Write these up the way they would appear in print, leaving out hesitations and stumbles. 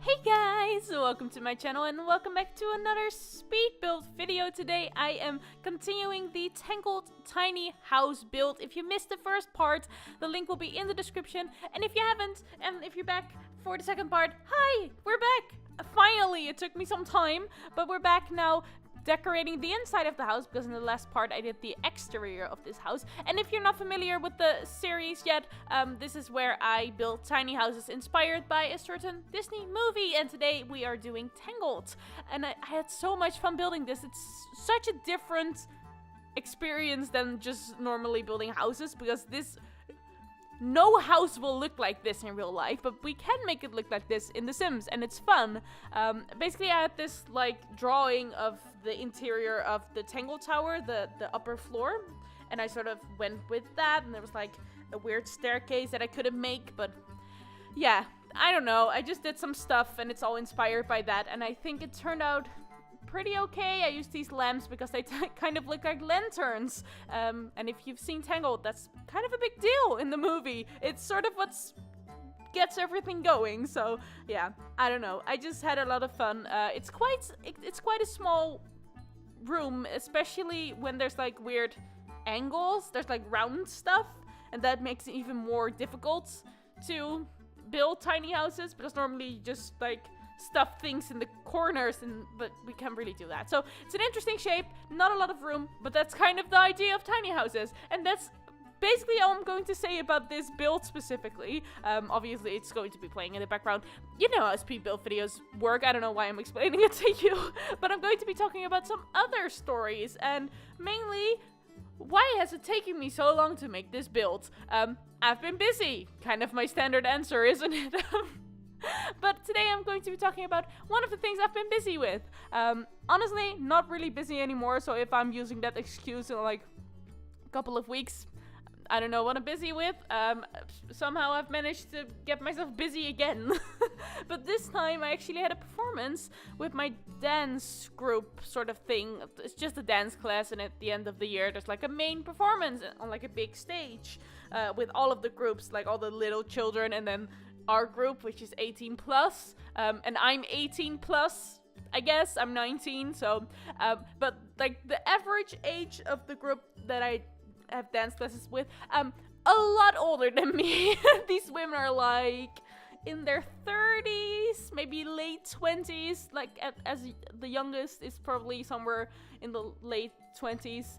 Hey guys, welcome to my channel and welcome back to another speed build video. Today I am continuing the Tangled tiny house build. If you missed the first part, the link will be in the description. And if you haven't, and if you're back for the second part, hi, we're back. Finally, it took me some time, but we're back now decorating the inside of the house, because in the last part I did the exterior of this house. And if you're not familiar with the series yet, this is where I build tiny houses inspired by a certain Disney movie, and today we are doing Tangled. And I had so much fun building this. It's such a different experience than just normally building houses, because no house will look like this in real life, but we can make it look like this in The Sims, and it's fun. Basically, I had this drawing of the interior of the Tangled Tower, the upper floor, and I sort of went with that, and there was a weird staircase that I couldn't make, but yeah, I don't know. I just did some stuff, and it's all inspired by that, and I think it turned out pretty okay. I used these lamps because they kind of look like lanterns. And if you've seen Tangled, that's kind of a big deal in the movie. It's sort of what gets everything going. So yeah, I don't know. I just had a lot of fun. It's quite a small room, especially when there's weird angles. There's round stuff, and that makes it even more difficult to build tiny houses, because normally you just stuff things in the corners, but we can't really do that. So it's an interesting shape, not a lot of room, but that's kind of the idea of tiny houses, and that's basically all I'm going to say about this build specifically. Obviously it's going to be playing in the background. You know how speed build videos work. I don't know why I'm explaining it to you, but I'm going to be talking about some other stories, and mainly, why has it taken me so long to make this build? I've been busy. Kind of my standard answer, isn't it? But today I'm going to be talking about one of the things I've been busy with. Honestly, not really busy anymore, so if I'm using that excuse in a couple of weeks, I don't know what I'm busy with. Somehow I've managed to get myself busy again. But this time I actually had a performance with my dance group sort of thing. It's just a dance class, and at the end of the year there's a main performance on a big stage with all of the groups, all the little children, and then our group, which is 18 plus, and I'm 18 plus, I guess. I'm 19, so, but the average age of the group that I have dance classes with, a lot older than me. These women are in their 30s, maybe late 20s, as the youngest is probably somewhere in the late 20s.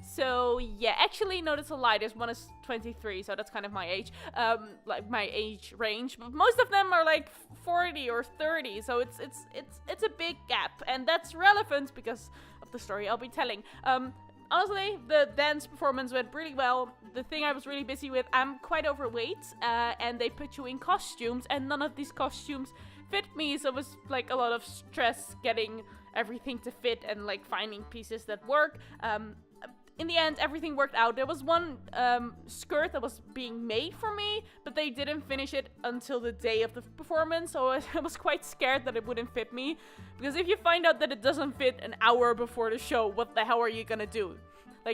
So yeah, actually no, that's a lie. There's one is 23, so that's kind of my age, my age range. But most of them are 40 or 30, so it's a big gap, and that's relevant because of the story I'll be telling. Honestly, the dance performance went really well. The thing I was really busy with, I'm quite overweight, and they put you in costumes, and none of these costumes fit me, so it was a lot of stress getting everything to fit and finding pieces that work. In the end, everything worked out. There was one skirt that was being made for me, but they didn't finish it until the day of the performance, so I was quite scared that it wouldn't fit me. Because if you find out that it doesn't fit an hour before the show, what the hell are you gonna do?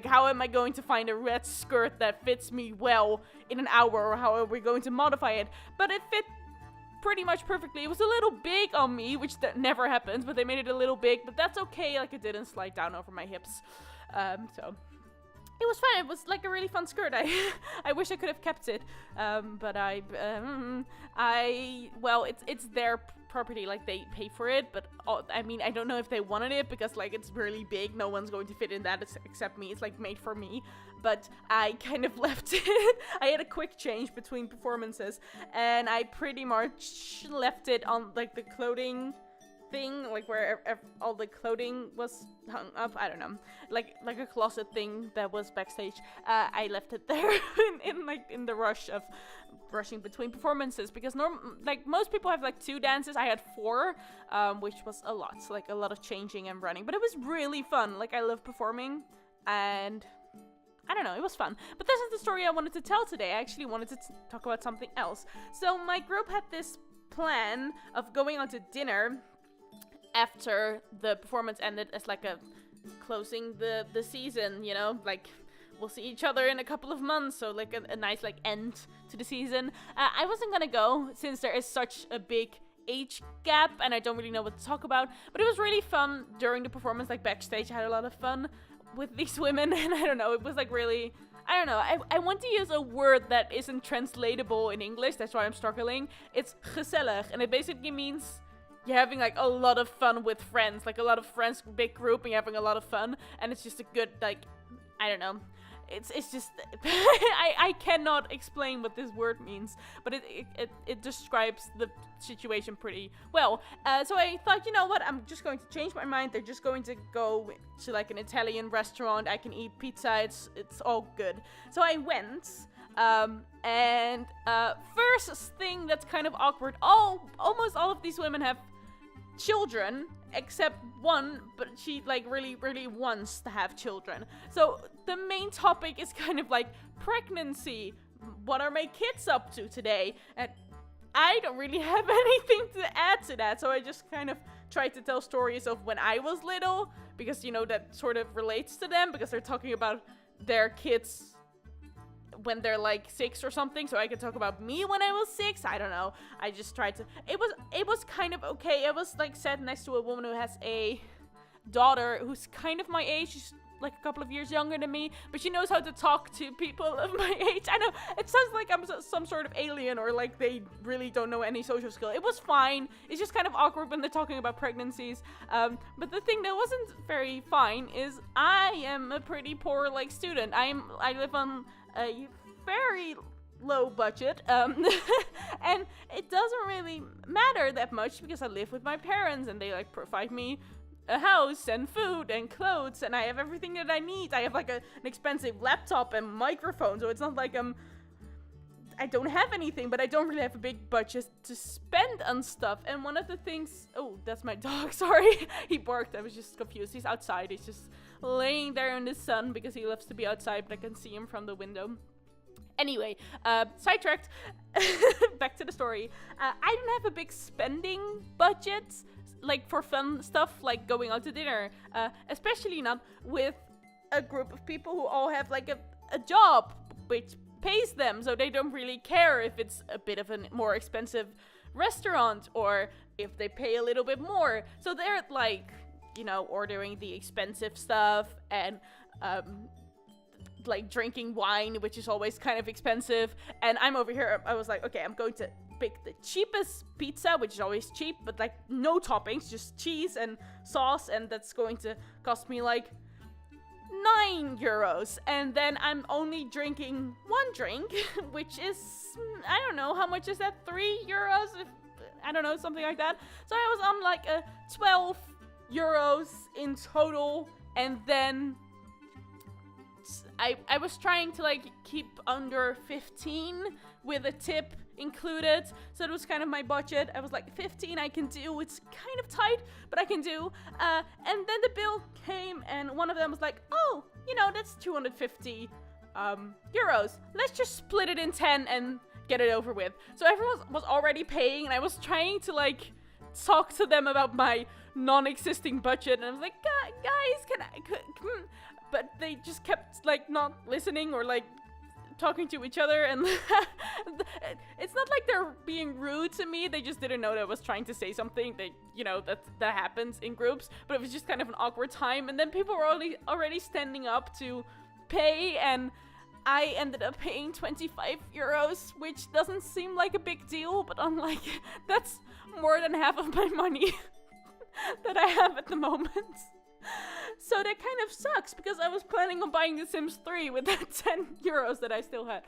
How am I going to find a red skirt that fits me well in an hour, or how are we going to modify it? But it fit pretty much perfectly. It was a little big on me, which that never happens, but they made it a little big, but that's okay. It didn't slide down over my hips. So it was fun. It was a really fun skirt. I wish I could have kept it, but well, it's their property. They pay for it, but I mean, I don't know if they wanted it, because it's really big. No one's going to fit in that except me. It's made for me, but I kind of left it. I had a quick change between performances, and I pretty much left it on the clothing thing, where all the clothing was hung up. I don't know, like a closet thing that was backstage. I left it there in the rush of rushing between performances, because most people have 2 dances. I had 4, which was a lot, a lot of changing and running, but it was really fun. I love performing, and I don't know, it was fun. But this is the story I wanted to tell today. I actually wanted to talk about something else. So my group had this plan of going out to dinner after the performance ended, as a closing the season, we'll see each other in a couple of months, so a nice end to the season. I wasn't gonna go, since there is such a big age gap, and I don't really know what to talk about. But it was really fun during the performance, like backstage. I had a lot of fun with these women, and I don't know, it was like really, I don't know, I want to use a word that isn't translatable in English, that's why I'm struggling. It's gezellig, and it basically means you're having like a lot of fun with friends, like a lot of friends, big group, and you're having a lot of fun, and it's just a good, like, I don't know. It's just I cannot explain what this word means, but it describes the situation pretty well. So I thought, you know what, I'm just going to change my mind. They're just going to go to like an Italian restaurant. I can eat pizza. It's all good. So I went. And first thing that's kind of awkward. Almost all of these women have children, except one, but she like really wants to have children. So the main topic is kind of like pregnancy. What are my kids up to today? And I don't really have anything to add to that, so I just kind of tried to tell stories of when I was little, because you know that sort of relates to them, because they're talking about their kids when they're like 6 or something, so I could talk about me when I was 6. I don't know. I just tried to. It was kind of okay. I was like sat next to a woman who has a daughter who's kind of my age. She's like a couple of years younger than me, but she knows how to talk to people of my age. I know it sounds like I'm some sort of alien, or like they really don't know any social skill. It was fine. It's just kind of awkward when they're talking about pregnancies. But the thing that wasn't very fine is I am a pretty poor like student. I live on a very low budget, and it doesn't really matter that much because I live with my parents and they like provide me a house and food and clothes, and I have everything that I need. I have like an expensive laptop and microphone, so it's not like I don't have anything, but I don't really have a big budget to spend on stuff. And one of the things, oh, that's my dog, sorry. He barked, I was just confused. He's outside, he's just laying there in the sun because he loves to be outside, but I can see him from the window. Anyway, sidetracked. Back to the story. I don't have a big spending budget, like for fun stuff, like going out to dinner. Especially not with a group of people who all have like a job which pays them, so they don't really care if it's a bit of a more expensive restaurant or if they pay a little bit more. So they're like, you know, ordering the expensive stuff and like drinking wine, which is always kind of expensive. And I'm over here, I was like, okay, I'm going to pick the cheapest pizza, which is always cheap, but like no toppings, just cheese and sauce, and that's going to cost me like €9. And then I'm only drinking one drink, which is, I don't know, how much is that? €3? I don't know, something like that. So I was on like a €12 in total, and then I was trying to like keep under 15 with a tip included, so it was kind of my budget. I was like, 15 I can do, it's kind of tight, but I can do. And then the bill came, and one of them was like, oh, you know, that's 250 euros. Let's just split it in 10 and get it over with. So everyone was already paying, and I was trying to like talk to them about my non-existing budget, and I was like, guys, but they just kept like not listening or like talking to each other, and it's not like they're being rude to me, they just didn't know that I was trying to say something. They, you know, that happens in groups, but it was just kind of an awkward time. And then people were already standing up to pay, and I ended up paying 25 euros, which doesn't seem like a big deal, but I'm like, that's more than half of my money that I have at the moment. So that kind of sucks, because I was planning on buying The Sims 3 with that 10 euros that I still had.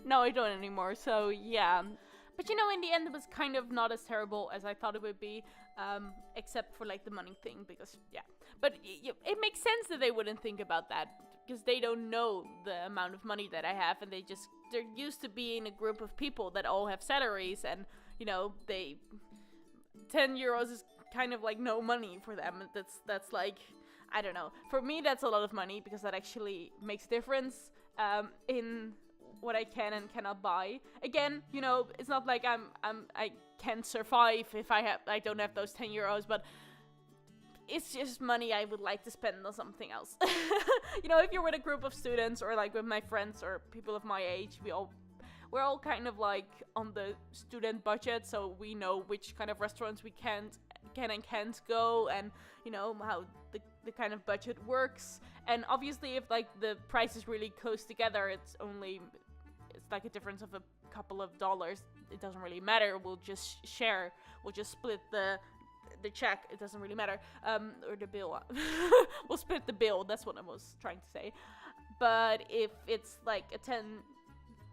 Now I don't anymore, so yeah. But you know, in the end it was kind of not as terrible as I thought it would be, except for like the money thing, because yeah. But it makes sense that they wouldn't think about that, because they don't know the amount of money that I have, and they're used to being a group of people that all have salaries, and you know, 10 euros is kind of like no money for them. That's like, I don't know. For me, that's a lot of money, because that actually makes a difference in what I can and cannot buy. Again, you know, it's not like I can survive if I don't have those 10 euros, but it's just money I would like to spend on something else. You know, if you're with a group of students, or like with my friends or people of my age, we're all kind of like on the student budget, so we know which kind of restaurants we can and can't go, and you know how the kind of budget works. And obviously if like the prices really close together, it's like a difference of a couple of dollars, it doesn't really matter. We'll just split the check, it doesn't really matter, or the bill. We'll split the bill, that's what I was trying to say. But if it's like a 10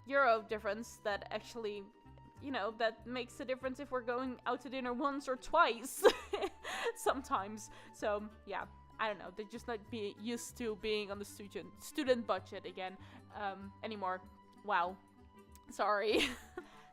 euro difference, that actually, you know, that makes a difference if we're going out to dinner once or twice sometimes. So yeah, I don't know, they're just not used to being on the student budget again anymore. Wow, sorry.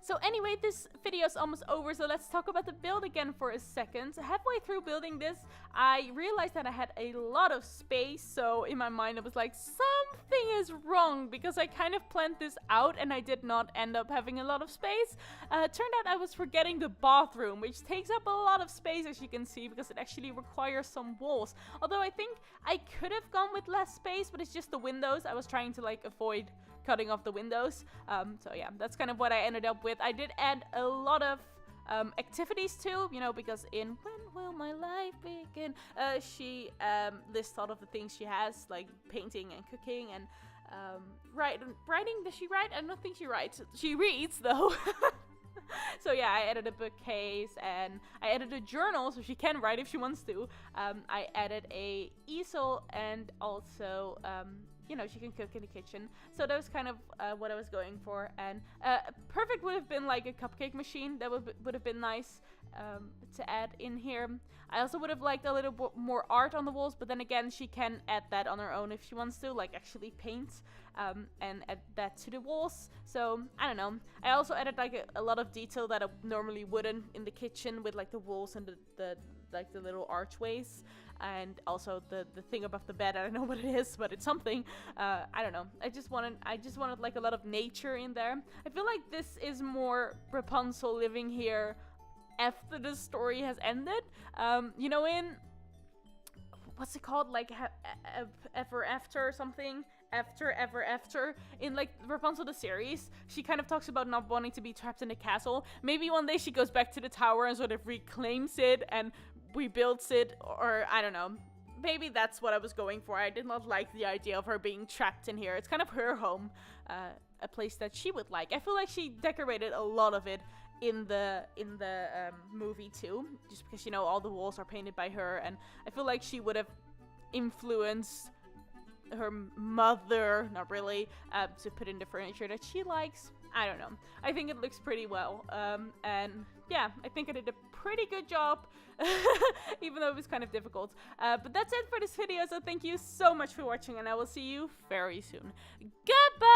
So anyway, this video is almost over, so let's talk about the build again for a second. Halfway through building this, I realized that I had a lot of space, so in my mind I was like, something is wrong, because I kind of planned this out and I did not end up having a lot of space. Turned out I was forgetting the bathroom, which takes up a lot of space, as you can see, because it actually requires some walls. Although I think I could have gone with less space, but it's just the windows. I was trying to like avoid cutting off the windows. So yeah, that's kind of what I ended up with. I did add a lot of activities too, you know, because in When Will My Life Begin, she lists all of the things she has, like painting and cooking and writing. Does she write? I don't think she writes. She reads though. So yeah, I added a bookcase and I added a journal so she can write if she wants to. I added a easel and also you know, she can cook in the kitchen. So that was kind of what I was going for. And perfect would have been like a cupcake machine. That would have been nice to add in here. I also would have liked a little bit more art on the walls, but then again, she can add that on her own if she wants to, like actually paint and add that to the walls. So I don't know. I also added like a lot of detail that I normally wouldn't in the kitchen, with like the walls and the little archways. And also the thing above the bed. I don't know what it is, but it's something. I don't know. I just wanted like a lot of nature in there. I feel like this is more Rapunzel living here after the story has ended. You know, in what's it called, like ever after or something. Ever after in like Rapunzel the series, she kind of talks about not wanting to be trapped in a castle. Maybe one day she goes back to the tower and sort of reclaims it and rebuilds it, or I don't know. Maybe that's what I was going for. I did not like the idea of her being trapped in here. It's kind of her home, a place that she would like. I feel like she decorated a lot of it in the movie too, just because, you know, all the walls are painted by her, and I feel like she would have influenced her mother, not really, to put in the furniture that she likes. I don't know. I think it looks pretty well. And yeah, I think I did a pretty good job, even though it was kind of difficult. But that's it for this video, so thank you so much for watching, and I will see you very soon. Goodbye!